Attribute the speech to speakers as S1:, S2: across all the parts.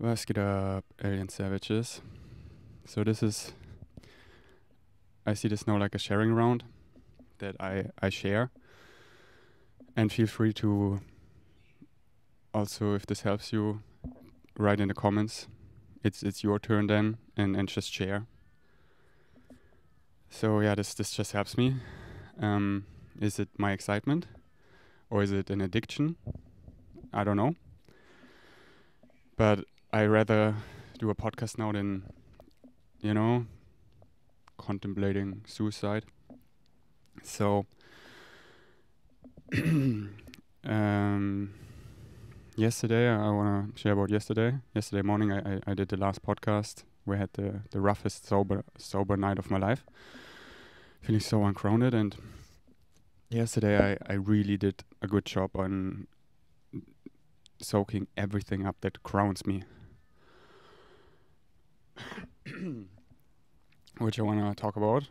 S1: Was geht up, alien savages? So I see this now like a sharing round that I share. And feel free to also, if this helps you, write in the comments. It's your turn then, and just share. So yeah, this just helps me. Is it my excitement? Or is it an addiction? I don't know. But I rather do a podcast now than, contemplating suicide. So, yesterday, I want to share about yesterday. Yesterday morning, I did the last podcast. We had the roughest sober night of my life. Feeling so ungrounded, and yesterday I really did a good job on soaking everything up that grounds me. Which I want to talk about.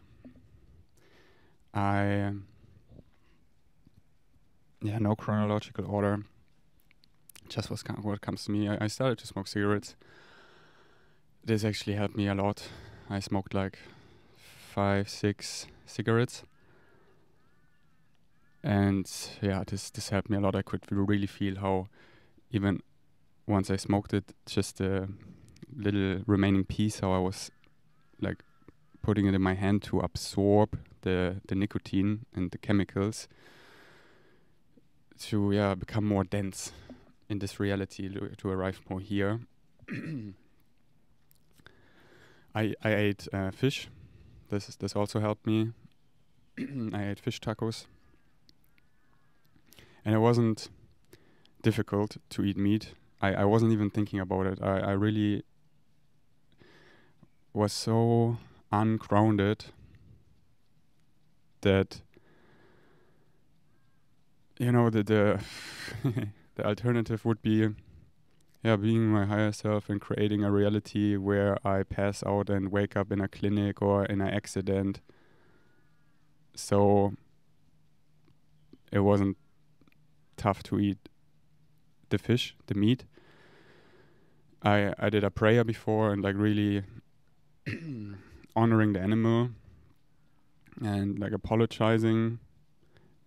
S1: No chronological order. Just what comes to me. I started to smoke cigarettes. This actually helped me a lot. I smoked like 5-6 cigarettes. And yeah, this helped me a lot. I could really feel how even once I smoked it, just a little remaining piece, how I was like putting it in my hand to absorb the nicotine and the chemicals to become more dense in this reality, to arrive more here. I ate fish. This also helped me. I ate fish tacos. And it wasn't difficult to eat meat. I wasn't even thinking about it. I really was so ungrounded that the the alternative would be being my higher self and creating a reality where I pass out and wake up in a clinic or in an accident. So it wasn't tough to eat the fish, the meat. I did a prayer before and like really honoring the animal and like apologizing,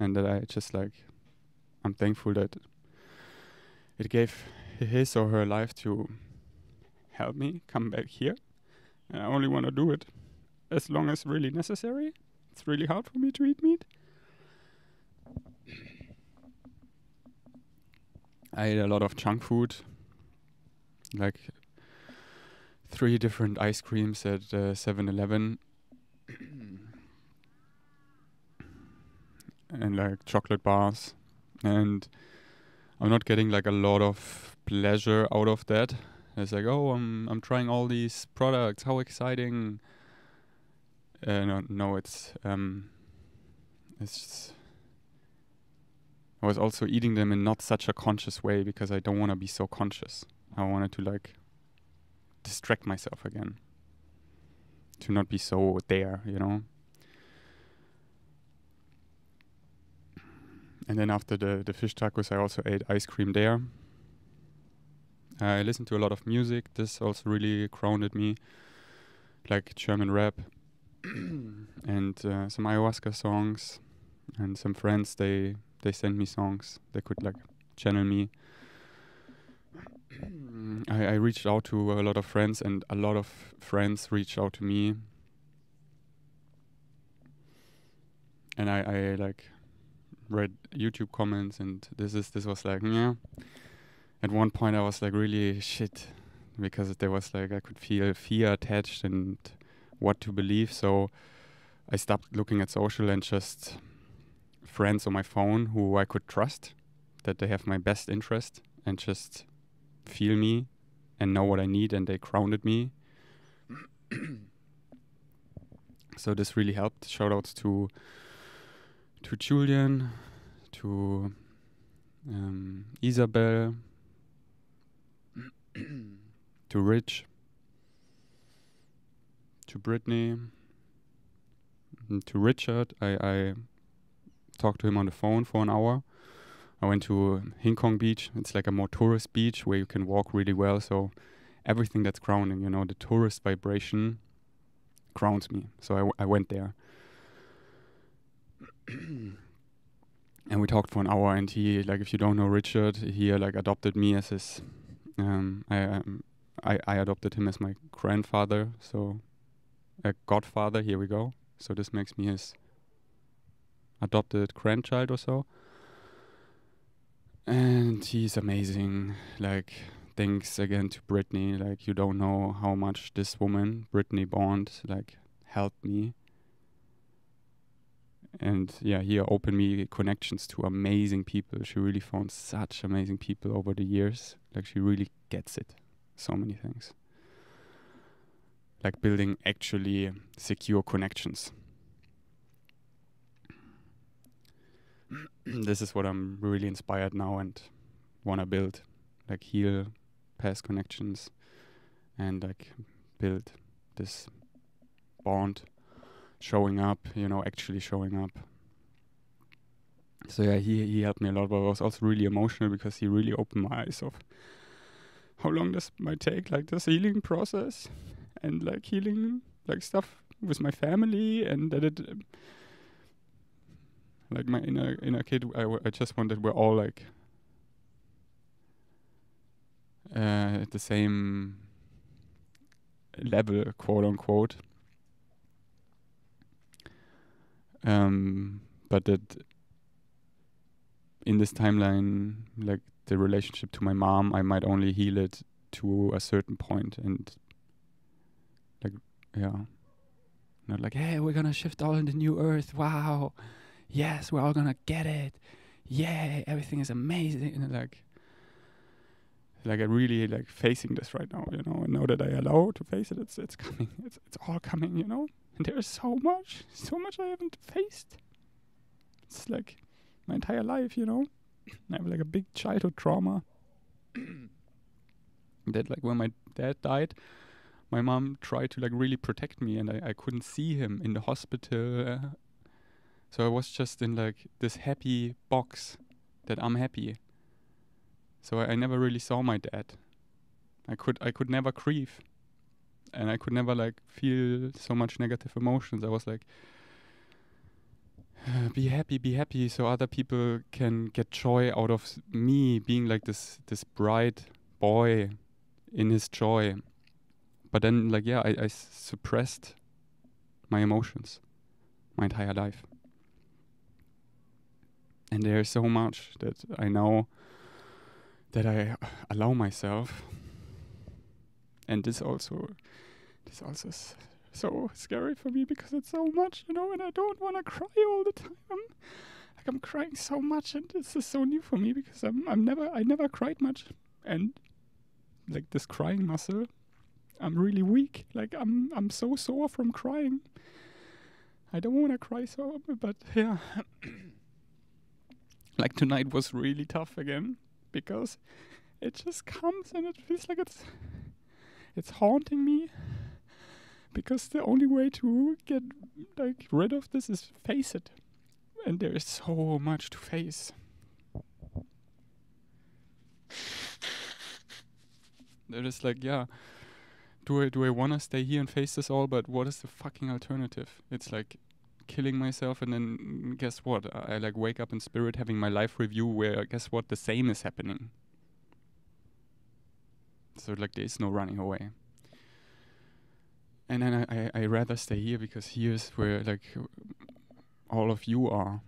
S1: and that I just like I'm thankful that it gave his or her life to help me come back here. And I only want to do it as long as really necessary. It's really hard for me to eat meat. I ate a lot of junk food, like 3 different ice creams at 7-Eleven. And like chocolate bars. And I'm not getting like a lot of pleasure out of that. It's like, oh, I'm trying all these products. How exciting! No, it's just, I was also eating them in not such a conscious way because I don't want to be so conscious. I wanted to like distract myself again, to not be so there, And then after the fish tacos, I also ate ice cream there. I listened to a lot of music. This also really grounded me, like German rap and some ayahuasca songs. And some friends, they sent me songs. They could like channel me. I reached out to a lot of friends, and a lot of friends reached out to me. And I like read YouTube comments, and this was like, yeah. At one point I was like really shit, because there was like I could feel fear attached and what to believe. So I stopped looking at social and just friends on my phone who I could trust, that they have my best interest and just feel me and know what I need, and they grounded me. So this really helped. Shout outs to Julian, to Isabel, to Rich, to Brittany, to Richard. I talked to him on the phone for an hour. I went to Hinkong Beach. It's like a more tourist beach where you can walk really well. So everything that's grounding, you know, the tourist vibration grounds me. So I went there. And we talked for an hour, and he, like, if you don't know Richard, he like adopted me as his, I adopted him as my grandfather, so a godfather, here we go. So this makes me his adopted grandchild or so. And he's amazing. Like, thanks again to Brittany. Like, you don't know how much this woman, Brittany Bond, like, helped me. And yeah, he opened me connections to amazing people. She really found such amazing people over the years. Like, she really gets it. So many things. Like building actually secure connections. This is what I'm really inspired now and want to build. Like, heal past connections and like build this bond. Showing up, you know, actually showing up. So yeah, he helped me a lot, but I was also really emotional because he really opened my eyes of how long this might take, like this healing process and like healing like stuff with my family, and that it like my inner kid, I just wanted we're all like at the same level, quote unquote. But that in this timeline, like the relationship to my mom, I might only heal it to a certain point, and like, yeah, not like, hey, we're gonna shift all in the new earth, wow, yes, we're all gonna get it, yay, everything is amazing, and like I really like facing this right now, you know, and now that I allow to face it, it's coming, it's all coming, you know, and there's so much I haven't faced. It's like my entire life, you know. I have like a big childhood trauma. That like when my dad died, my mom tried to like really protect me, and I couldn't see him in the hospital. So I was just in like this happy box that I'm happy. So I never really saw my dad. I could never grieve. And I could never like feel so much negative emotions. I was like, be happy, so other people can get joy out of me being like this bright boy in his joy. But then, like, yeah, I suppressed my emotions my entire life. And there's so much that I know that I allow myself. And this also is so scary for me because it's so much, you know, and I don't want to cry all the time. I'm crying so much, and this is so new for me because I never cried much, and like this crying muscle, I'm really weak. Like I'm so sore from crying. I don't want to cry so, but yeah. Like tonight was really tough again because it just comes and it feels like it's haunting me. Because the only way to get like rid of this is face it, and there is so much to face. There is like, yeah, do I wanna stay here and face this all? But what is the fucking alternative? It's like killing myself, and then guess what? I like wake up in spirit having my life review where guess what? The same is happening. So like there is no running away. And then I rather stay here because here's where like all of you are.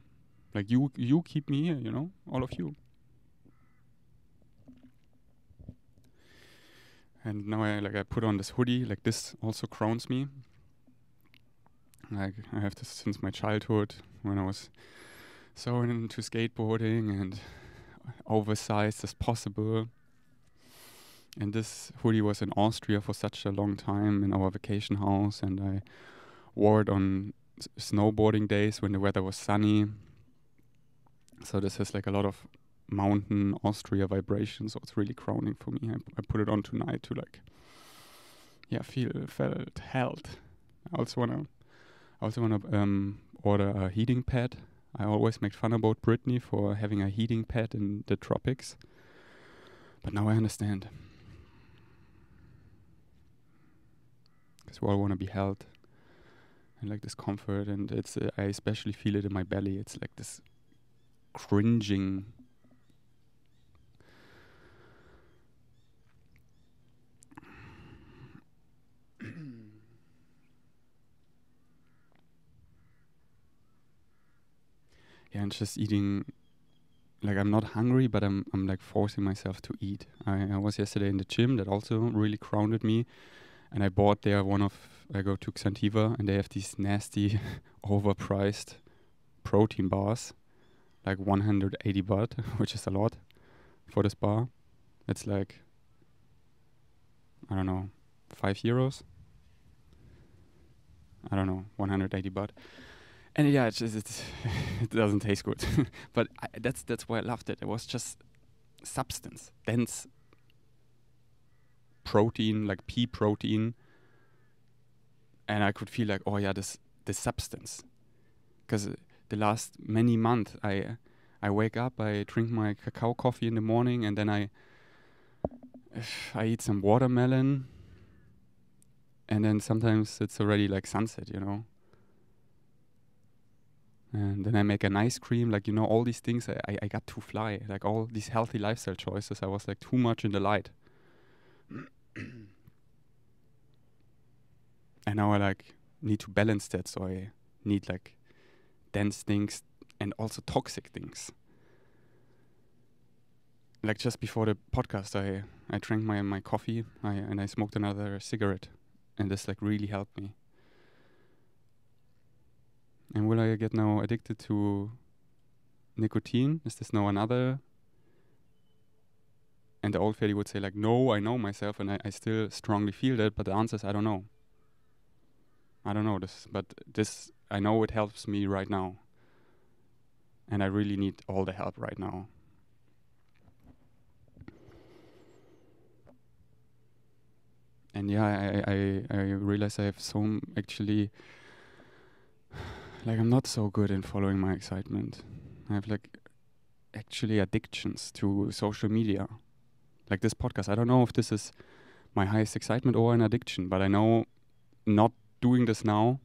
S1: Like you keep me here, you know? All of you. And now I put on this hoodie, like this also crowns me. Like I have this since my childhood when I was so into skateboarding and oversized as possible. And this hoodie was in Austria for such a long time in our vacation house, and I wore it on snowboarding days when the weather was sunny. So this has like a lot of mountain Austria vibration, so it's really crowning for me. I put it on tonight to like, yeah, felt held. I also wanna order a heating pad. I always make fun about Brittany for having a heating pad in the tropics, but now I understand. because we all want to be held, and like this comfort, and it's I especially feel it in my belly. It's like this cringing. Yeah, and just eating. Like I'm not hungry, but I'm like forcing myself to eat. I was yesterday in the gym, that also really grounded me, and I bought there I go to Xantiva, and they have these nasty overpriced protein bars, like 180 baht, which is a lot for this bar. It's like, I don't know, €5. I don't know, 180 baht. And yeah, it doesn't taste good. But that's why I loved it. It was just substance, dense protein, like pea protein. And I could feel like, oh yeah, this substance. Because the last many months, I wake up, I drink my cacao coffee in the morning, and then I eat some watermelon. And then sometimes it's already like sunset, you know. And then I make an ice cream, like, you know, all these things I got too fly. Like all these healthy lifestyle choices, I was like too much in the light. And now I like need to balance that, so I need like dense things and also toxic things. Like just before the podcast, I drank my coffee and I smoked another cigarette, and this like really helped me. And will I get now addicted to nicotine? Is this now another? And the old Freddy would say like, no, I know myself, and I still strongly feel that, but the answer is I don't know. I don't know this, but this, I know it helps me right now. And I really need all the help right now. And yeah, I realize I have actually, like I'm not so good in following my excitement. I have like actually addictions to social media. Like this podcast, I don't know if this is my highest excitement or an addiction, but I know not doing this now,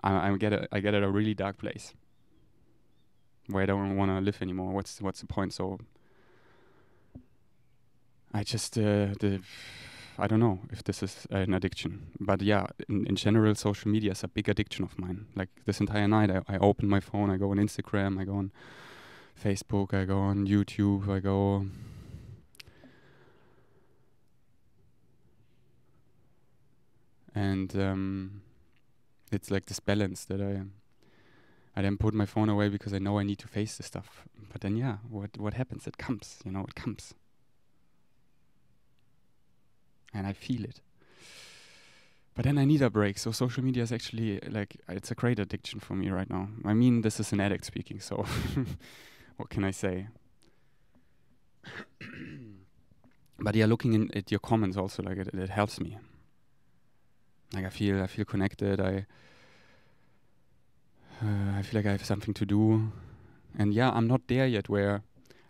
S1: I get at a really dark place where I don't want to live anymore. What's the point? So I just I don't know if this is an addiction, but yeah, in general, social media is a big addiction of mine. Like this entire night, I open my phone, I go on Instagram, I go on Facebook, I go on YouTube, I go. And it's like this balance that I then put my phone away because I know I need to face this stuff. But then yeah, what happens? It comes, you know, it comes. And I feel it. But then I need a break. So social media is actually like, it's a great addiction for me right now. I mean, this is an addict speaking, so what can I say? But yeah, looking at your comments also, like it helps me. Like I feel connected. I feel like I have something to do. And yeah, I'm not there yet where,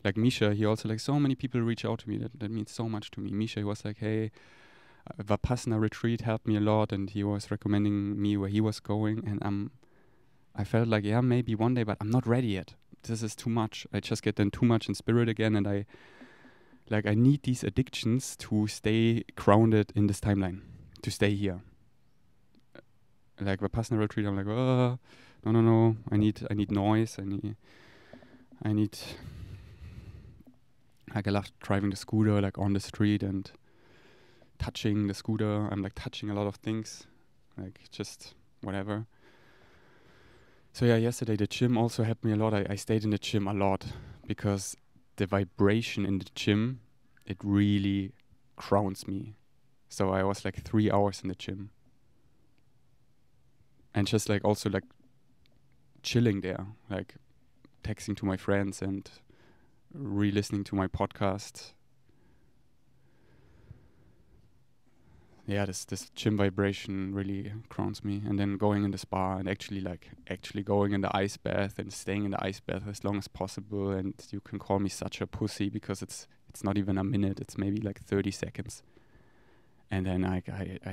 S1: like Misha, he also like, so many people reach out to me. That means so much to me. Misha, he was like, hey, Vipassana retreat helped me a lot, and he was recommending me where he was going, and I felt like, yeah, maybe one day, but I'm not ready yet. This is too much. I just get then too much in spirit again, and I need these addictions to stay grounded in this timeline, to stay here. Like Vipassana retreat, I'm like, oh, no, I need noise, I need, like I love driving the scooter, like on the street and touching the scooter. I'm like touching a lot of things, like just whatever. So yeah, yesterday the gym also helped me a lot. I stayed in the gym a lot because the vibration in the gym, it really grounds me. So I was like 3 hours in the gym. And just like also like chilling there, like texting to my friends and re-listening to my podcast. Yeah, this gym vibration really grounds me. And then going in the spa and actually going in the ice bath and staying in the ice bath as long as possible. And you can call me such a pussy because it's not even a minute. It's maybe like 30 seconds. And then I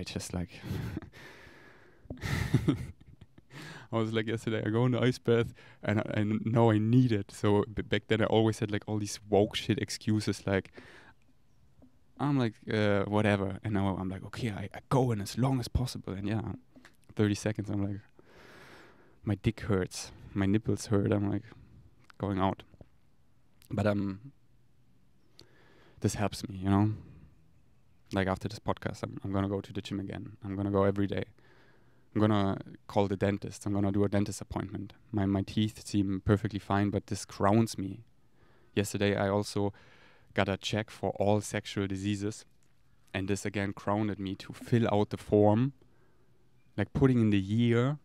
S1: just like I was like yesterday, I go in the ice bath and I know I need it. So back then I always had like all these woke shit excuses, like I'm like whatever. And now I'm like, okay, I go in as long as possible. And yeah, 30 seconds, I'm like, my dick hurts, my nipples hurt. I'm like going out. But this helps me, you know. Like after this podcast, I'm gonna go to the gym again. I'm gonna go every day. I'm gonna call the dentist. I'm gonna do a dentist appointment. My teeth seem perfectly fine, but this grounds me. Yesterday I also got a check for all sexual diseases, and this again grounded me to fill out the form, like putting in the year.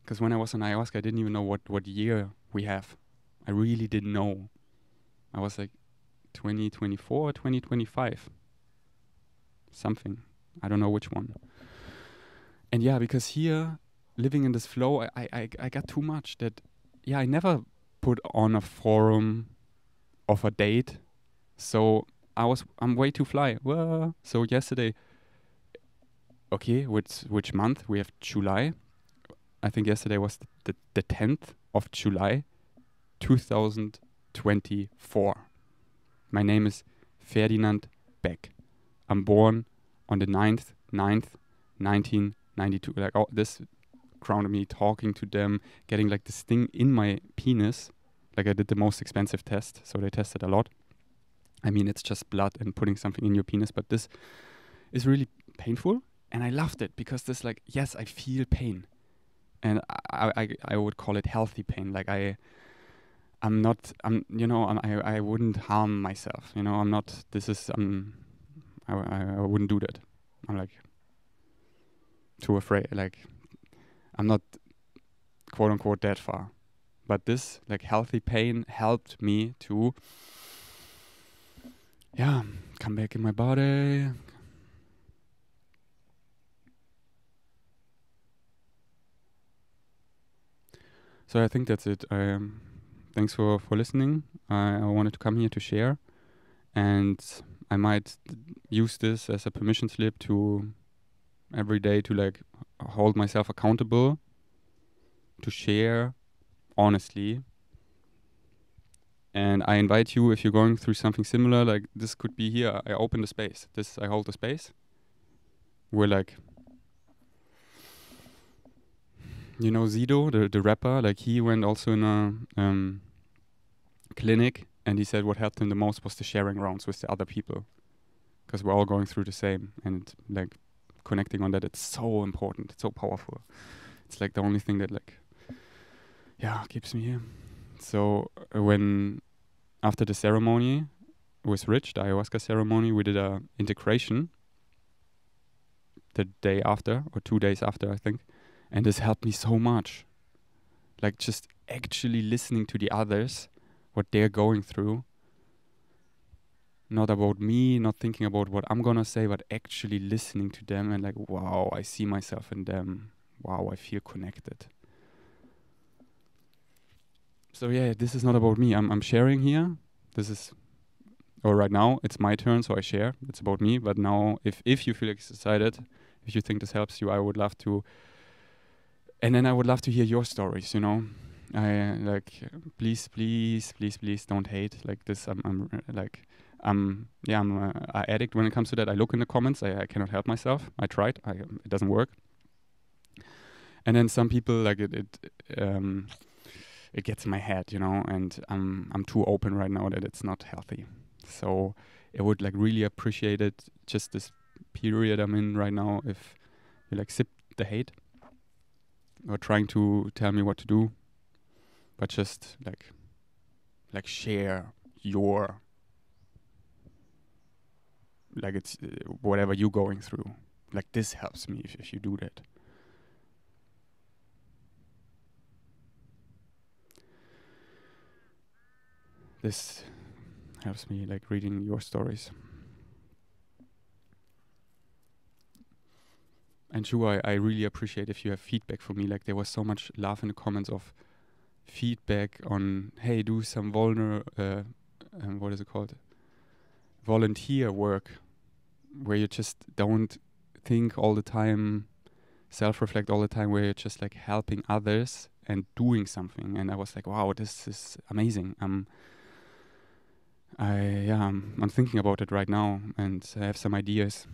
S1: Because when I was on ayahuasca, I didn't even know what year we have. I really didn't know. I was like 2024, 2025. Something. I don't know which one. And yeah, because here, living in this flow, I got too much that, yeah, I never put on a forum of a date. So I'm way too fly. Well, so yesterday, okay, which month? We have July. I think yesterday was the 10th of July, 2024. My name is Ferdinand Beck. I'm born on the 9th, 1992. Like, oh, this grounded me, talking to them, getting like this thing in my penis. Like I did the most expensive test, so they tested a lot. I mean, it's just blood and putting something in your penis, but this is really painful. And I loved it because this, like, yes, I feel pain. And I would call it healthy pain. Like I wouldn't harm myself. You know, I'm not, this is, I wouldn't do that. I'm like too afraid. Like I'm not quote unquote that far. But this like healthy pain helped me to, yeah, come back in my body. So I think that's it. Thanks for listening. I wanted to come here to share, and I might use this as a permission slip to every day to like hold myself accountable, to share honestly. And I invite you, if you're going through something similar, like this could be here. I open the space. I hold the space. We're like, you know, Zido, the rapper, like he went also in a clinic, and he said what helped him the most was the sharing rounds with the other people, because we're all going through the same, and like connecting on that, it's so important, it's so powerful. It's like the only thing that like, yeah, keeps me here. So when after the ceremony with Rich, the ayahuasca ceremony, we did a integration the day after, or 2 days after, I think. And this helped me so much. Like just actually listening to the others, what they're going through. Not about me, not thinking about what I'm gonna say, but actually listening to them and like, wow, I see myself in them. Wow, I feel connected. So yeah, this is not about me. I'm sharing here. Right now, it's my turn, so I share. It's about me. But now, if you feel excited, if you think this helps you, I would love to. And then I would love to hear your stories, you know. I like, please don't hate like this. I'm an addict when it comes to that. I look in the comments. I cannot help myself. I tried. It doesn't work. And then some people like it gets in my head, you know. And I'm too open right now that it's not healthy. So I would like really appreciate it. Just this period I'm in right now. If you like sip the hate, or trying to tell me what to do, but just like share your, like it's whatever you're going through. Like this helps me if you do that. This helps me like reading your stories. And sure, I really appreciate if you have feedback for me. Like there was so much love in the comments of feedback on, hey, do some what is it called? Volunteer work where you just don't think all the time, self-reflect all the time, where you're just like helping others and doing something. And I was like, wow, this is amazing. I'm thinking about it right now, and I have some ideas.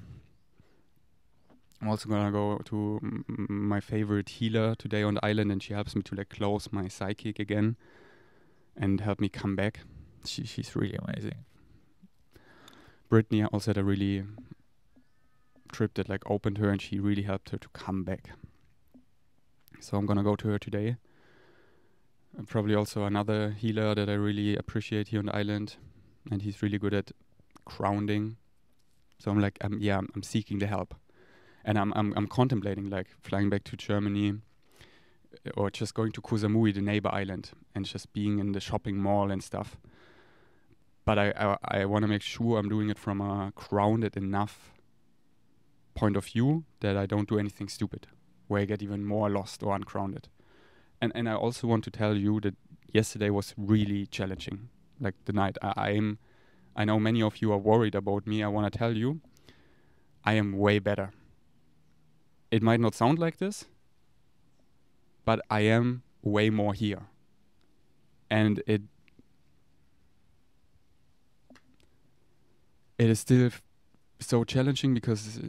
S1: I'm also gonna go to my favorite healer today on the island, and she helps me to like close my psychic again and help me come back. She's really amazing. Brittany also had a really trip that like opened her, and she really helped her to come back. So I'm gonna go to her today. And probably also another healer that I really appreciate here on the island, and he's really good at grounding. So I'm like, I'm seeking the help. And I'm contemplating like flying back to Germany or just going to Koh Samui, the neighbor island, and just being in the shopping mall and stuff. But I want to make sure I'm doing it from a grounded enough point of view that I don't do anything stupid, where I get even more lost or ungrounded. And I also want to tell you that yesterday was really challenging. Like the night, I know many of you are worried about me. I want to tell you, I am way better. It might not sound like this, but I am way more here. And it is still so challenging because,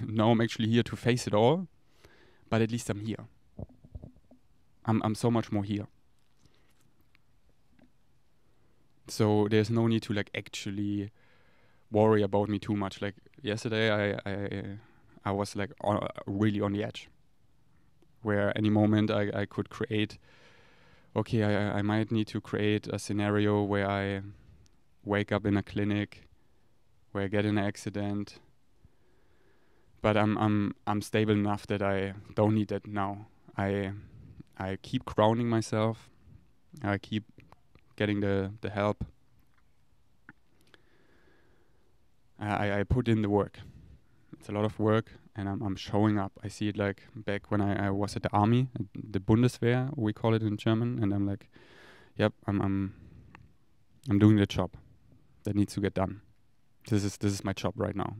S1: now I'm actually here to face it all, but at least I'm here. I'm so much more here. So there's no need to like actually worry about me too much. Like yesterday, I was like really on the edge, where any moment I could create. Okay, I might need to create a scenario where I wake up in a clinic, where I get in an accident. But I'm stable enough that I don't need that now. I keep grounding myself. I keep getting the help. I put in the work. It's a lot of work, and I'm showing up. I see it like back when I was at the army, the Bundeswehr, we call it in German, and I'm like, yep, I'm doing the job that needs to get done. This is my job right now.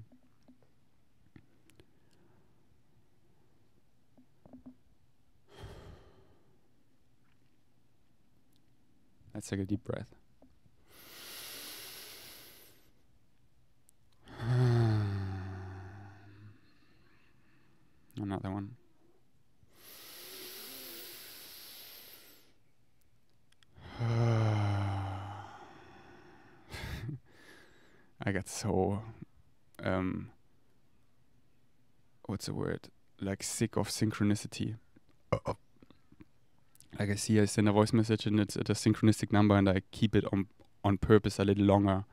S1: Let's take a deep breath. Another one. I got so what's the word? Like sick of synchronicity. Like I send a voice message and it's at a synchronistic number, and I keep it on purpose a little longer.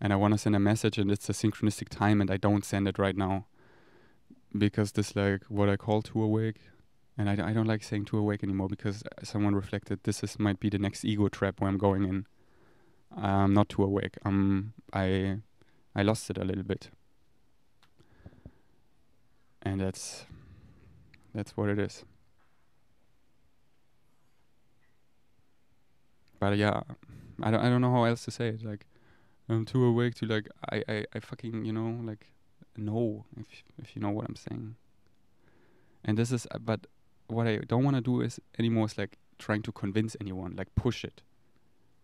S1: And I want to send a message and it's a synchronistic time, and I don't send it right now. Because this like what I call too awake. And I don't like saying too awake anymore, because someone reflected this might be the next ego trap where I'm going in. I'm not too awake. I lost it a little bit. And that's what it is. But yeah, I don't know how else to say it. Like, I'm too awake to like I fucking like know if you know what I'm saying. And this is but what I don't want to do is anymore is like trying to convince anyone, like push it.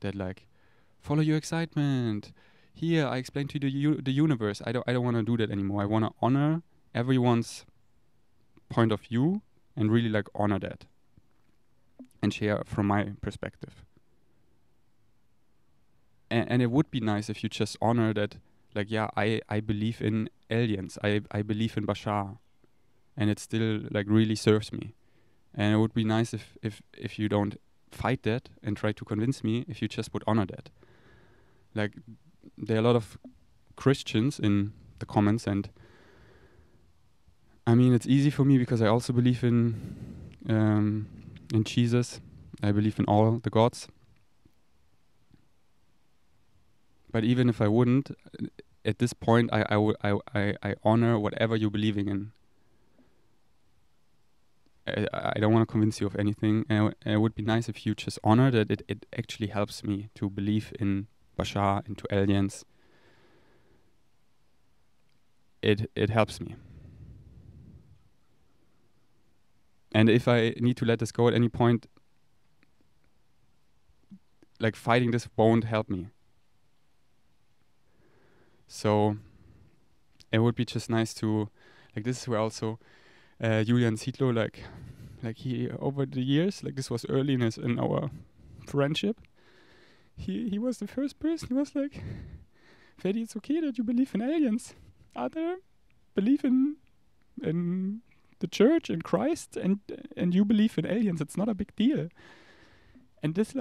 S1: That like follow your excitement. Here I explain to you the universe. I don't want to do that anymore. I want to honor everyone's point of view and really like honor that and share from my perspective. And it would be nice if you just honor that, like, yeah, I believe in aliens. I believe in Bashar. And it still, like, really serves me. And it would be nice if you don't fight that and try to convince me, if you just would honor that. Like, there are a lot of Christians in the comments, and I mean, it's easy for me because I also believe in Jesus. I believe in all the gods. But even if I wouldn't, at this point, I honor whatever you're believing in. I don't want to convince you of anything. And it would be nice if you just honor that it actually helps me to believe in Bashar, into aliens. it helps me. And if I need to let this go at any point, like fighting this won't help me. So it would be just nice to, like, this is where also Julian Zietlow, like he over the years, like this was early in our friendship. He was the first person who was like, Freddy, it's okay that you believe in aliens. Other believe in the church and Christ, and you believe in aliens. It's not a big deal. And this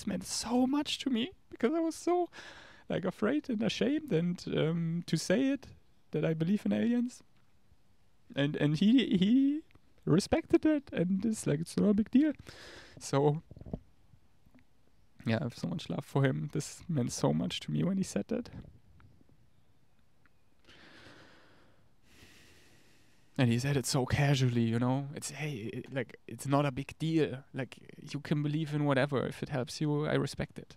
S1: meant so much to me, because I was so like afraid and ashamed and to say it, that I believe in aliens. And he respected it, and it's like, it's not a big deal. So yeah, I have so much love for him. This meant so much to me when he said that. And he said it so casually, you know. It's, hey, like, it's not a big deal. Like, you can believe in whatever. If it helps you, I respect it.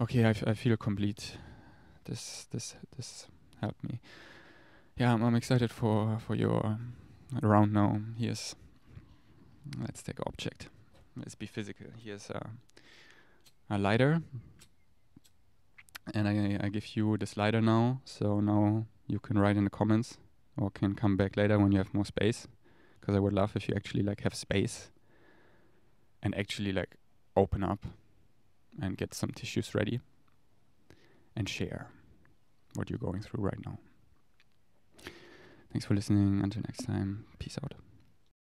S1: Okay, I feel complete. This helped me. Yeah, I'm excited for your round now. Here's, let's take an object. Let's be physical. Here's a lighter, and I give you this lighter now. So now you can write in the comments, or can come back later when you have more space, because I would love if you actually like have space and actually like open up and get some tissues ready and share what you're going through right now. Thanks for listening. Until next time, peace out.